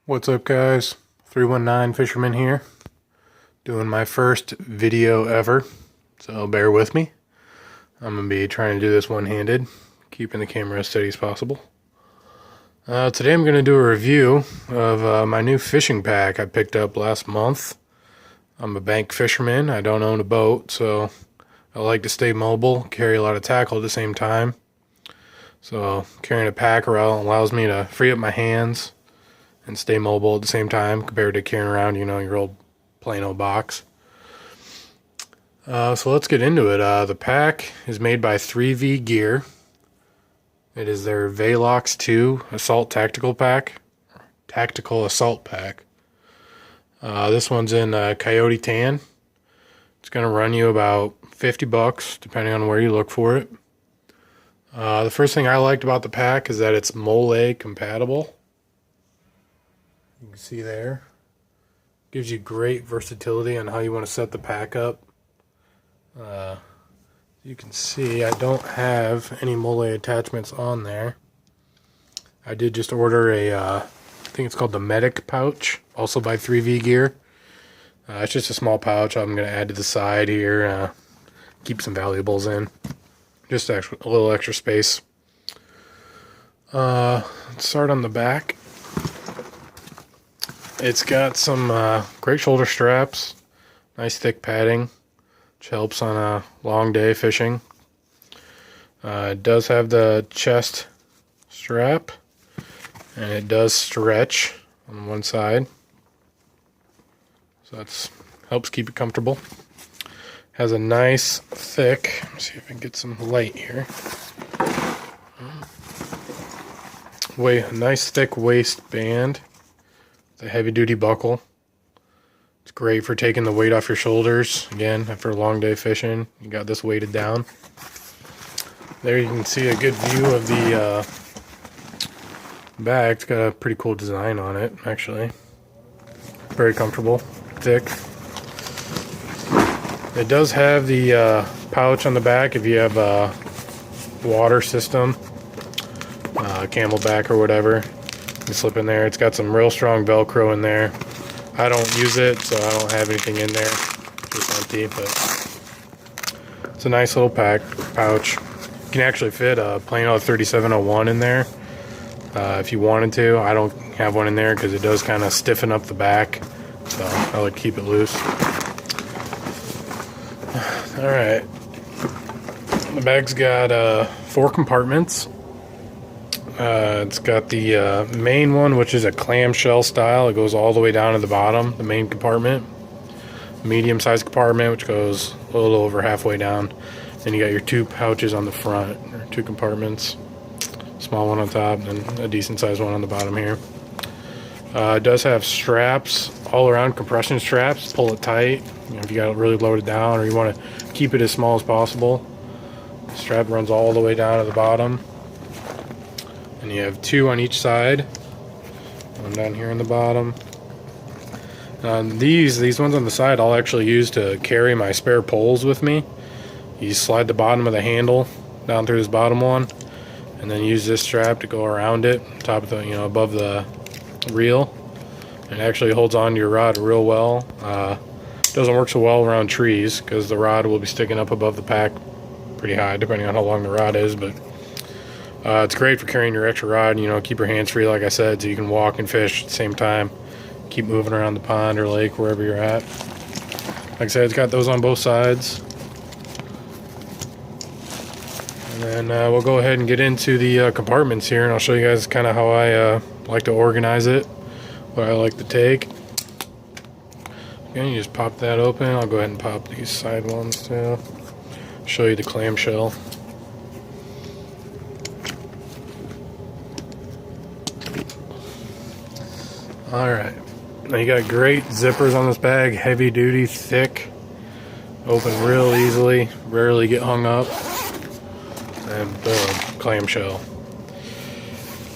What's up, guys? 319 Fisherman here, doing my first video ever, so bear with me. I'm going to be trying to do this one-handed, keeping the camera as steady as possible. Today I'm going to do a review of my new fishing pack I picked up last month. I'm a bank fisherman. I don't own a boat, so I like to stay mobile, carry a lot of tackle at the same time. So carrying a pack around allows me to free up my hands and stay mobile at the same time compared to carrying around, your old plain old box. So let's get into it. The pack is made by 3V Gear. It is their Velox 2 Assault Tactical Pack. Tactical Assault Pack. This one's in Coyote Tan. It's going to run you about $50 depending on where you look for it. The first thing I liked about the pack is that it's mole compatible. You can see there. Gives you great versatility on how you want to set the pack up. You can see I don't have any mole attachments on there. I did just order I think it's called the Medic pouch, also by 3V Gear. It's just a small pouch I'm going to add to the side here, keep some valuables in. Just a little extra space. Let's start on the back. It's got some great shoulder straps, nice thick padding, which helps on a long day fishing. It does have the chest strap, and it does stretch on one side, so that helps keep it comfortable. Has a nice thick, let me see if I can get some light here. A nice thick waistband. The heavy duty buckle. It's great for taking the weight off your shoulders. Again, after a long day fishing, you got this weighted down. There you can see a good view of the bag. It's got a pretty cool design on it, actually. Very comfortable, thick. It does have the pouch on the back if you have a water system, Camelback or whatever. You slip in there. It's got some real strong Velcro in there. I don't use it, so I don't have anything in there. Just empty, but it's a nice little pouch. You can actually fit a plain old 3701 in there if you wanted to. I don't have one in there because it does kind of stiffen up the back, so I like to keep it loose. Alright. The bag's got 4 compartments. It's got the main one, which is a clamshell style. It goes all the way down to the bottom, the main compartment. Medium-sized compartment, which goes a little over halfway down. Then you got your 2 pouches on the front, or 2 compartments. Small one on top, and a decent-sized one on the bottom here. It does have straps, all-around compression straps. Pull it tight. If you got it really loaded down, or you want to keep it as small as possible. The strap runs all the way down to the bottom. And you have 2 on each side. One down here on the bottom. These ones on the side I'll actually use to carry my spare poles with me. You slide the bottom of the handle down through this bottom one, and then use this strap to go around it, top of the, above the reel. It actually holds on to your rod real well. Doesn't work so well around trees because the rod will be sticking up above the pack pretty high, depending on how long the rod is, but it's great for carrying your extra rod, keep your hands free, like I said, so you can walk and fish at the same time. Keep moving around the pond or lake, wherever you're at. Like I said, it's got those on both sides. And then we'll go ahead and get into the compartments here, and I'll show you guys kind of how I like to organize it, what I like to take. Again, you just pop that open. I'll go ahead and pop these side ones too. Show you the clamshell. Alright, now you got great zippers on this bag, heavy duty, thick, open real easily, rarely get hung up, and boom, clamshell.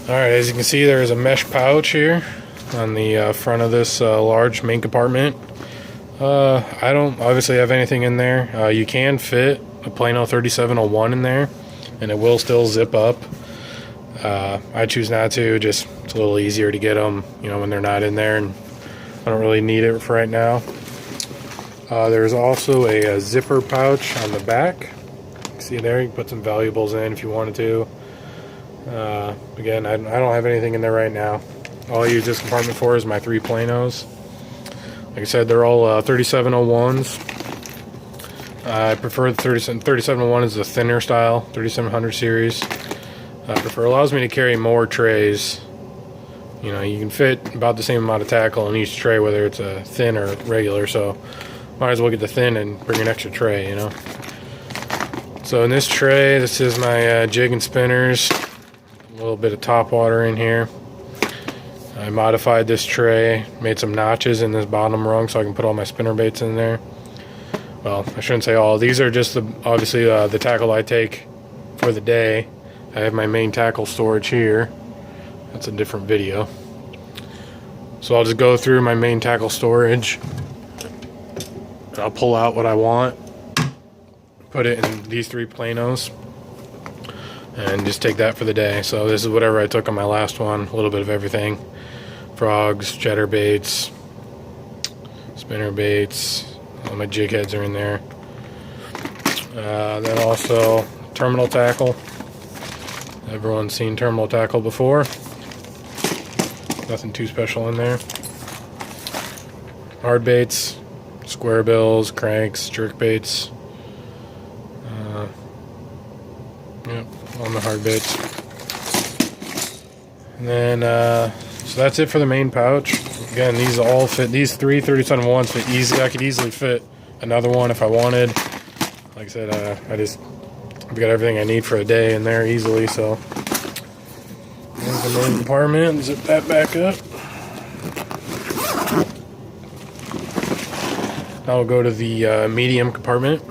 Alright, as you can see, there's a mesh pouch here on the front of this large main compartment. I don't obviously have anything in there. You can fit a plain old 3701 in there, and it will still zip up. I choose not to. Just it's a little easier to get them, you know, when they're not in there, and I don't really need it for right now. There's also a zipper pouch on the back. See there, you can put some valuables in if you wanted to. Again, I don't have anything in there right now. All I use this compartment for is my 3 planos. Like I said, they're all 3701s. I prefer the 3701 is the thinner style, 3700 series. I prefer. Allows me to carry more trays. You know, you can fit about the same amount of tackle in each tray, whether it's a thin or regular. So, might as well get the thin and bring an extra tray. You know. So in this tray, this is my jig and spinners. A little bit of top water in here. I modified this tray, made some notches in this bottom rung so I can put all my spinner baits in there. Well, I shouldn't say all. These are just obviously the tackle I take for the day. I have my main tackle storage here. That's a different video. So I'll just go through my main tackle storage. And I'll pull out what I want. Put it in these 3 planos. And just take that for the day. So this is whatever I took on my last one. A little bit of everything. Frogs, cheddar baits, spinner baits. All my jig heads are in there. Then also terminal tackle. Everyone's seen terminal tackle before. Nothing too special in there. Hard baits, square bills, cranks, jerk baits. Yep, on the hard baits. And then, so that's it for the main pouch. Again, these all fit. These 3 3701s fit easy. I could easily fit another one if I wanted. Like I said, I've got everything I need for a day in there easily. So there's the main compartment. Zip that back up. Now we'll go to the medium compartment.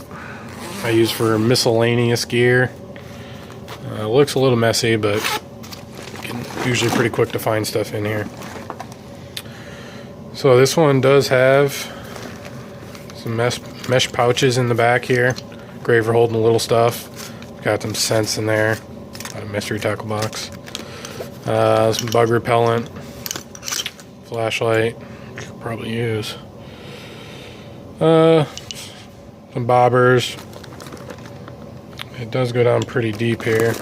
I use for miscellaneous gear. Looks a little messy, but usually pretty quick to find stuff in here. So this one does have some mesh pouches in the back here. Great for holding little stuff. Got some scents in there. Got a mystery tackle box. Some bug repellent. Flashlight. Could probably use. Some bobbers. It does go down pretty deep here.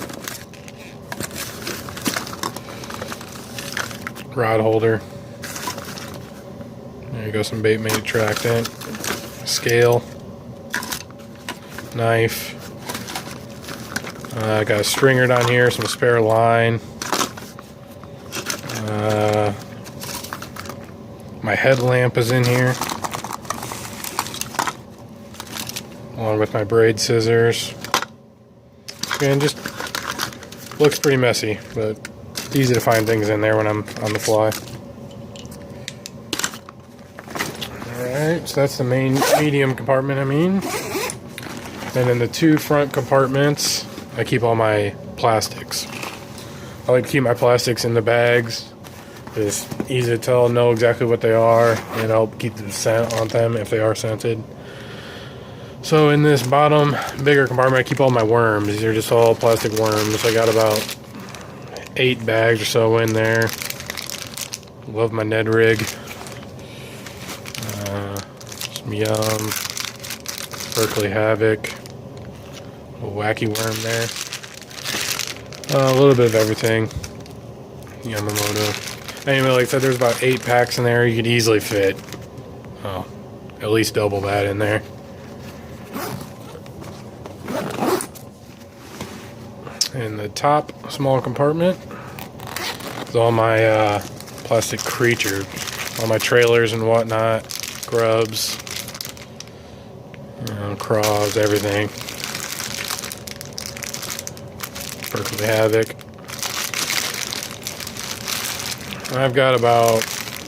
Rod holder. There you go, some bait made attractant. Scale. Knife. I got a stringer down here, some spare line. My headlamp is in here, along with my braid scissors. Again, just looks pretty messy, but easy to find things in there when I'm on the fly. Alright, so that's the main medium compartment, And in the 2 front compartments, I keep all my plastics. I like to keep my plastics in the bags. It's easy to tell, know exactly what they are, and help keep the scent on them if they are scented. So in this bottom, bigger compartment, I keep all my worms. These are just all plastic worms. I got about 8 bags or so in there. Love my Ned rig. Some Yum. Berkeley Havoc. A wacky worm there. A little bit of everything. Yamamoto. Anyway, like I said, there's about 8 packs in there. You could easily fit, at least double that in there. In the top small compartment is all my plastic creatures, all my trailers and whatnot, grubs, craws, everything. Berkeley Havoc. I've got about,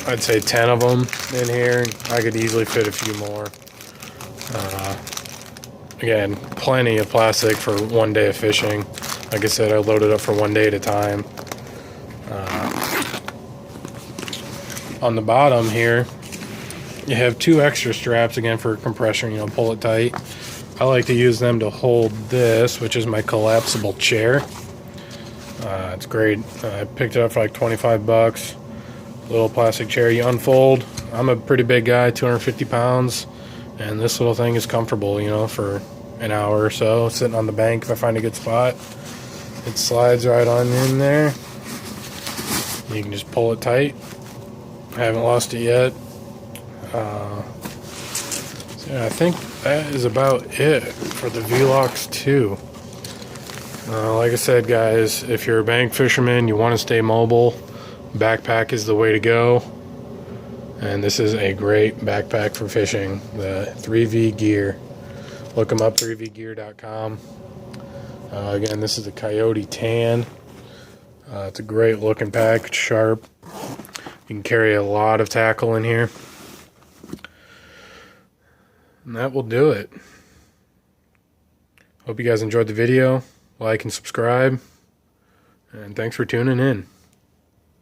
I'd say 10 of them in here. I could easily fit a few more. Again, plenty of plastic for one day of fishing. Like I said, I load it up for one day at a time. On the bottom here, you have 2 extra straps, again, for compression, pull it tight. I like to use them to hold this, which is my collapsible chair. It's great. I picked it up for like 25 bucks. Little plastic chair you unfold. I'm a pretty big guy, 250 pounds, and this little thing is comfortable, you know, for an hour or so, sitting on the bank if I find a good spot. It slides right on in there. You can just pull it tight. I haven't lost it yet. So yeah, I think that is about it for the Velox 2. Like I said, guys, if you're a bank fisherman, you want to stay mobile, backpack is the way to go. And this is a great backpack for fishing, the 3V Gear. Look them up, 3vgear.com. Again, this is the Coyote Tan. It's a great looking pack, it's sharp. You can carry a lot of tackle in here. And that will do it. Hope you guys enjoyed the video. Like and subscribe. And thanks for tuning in.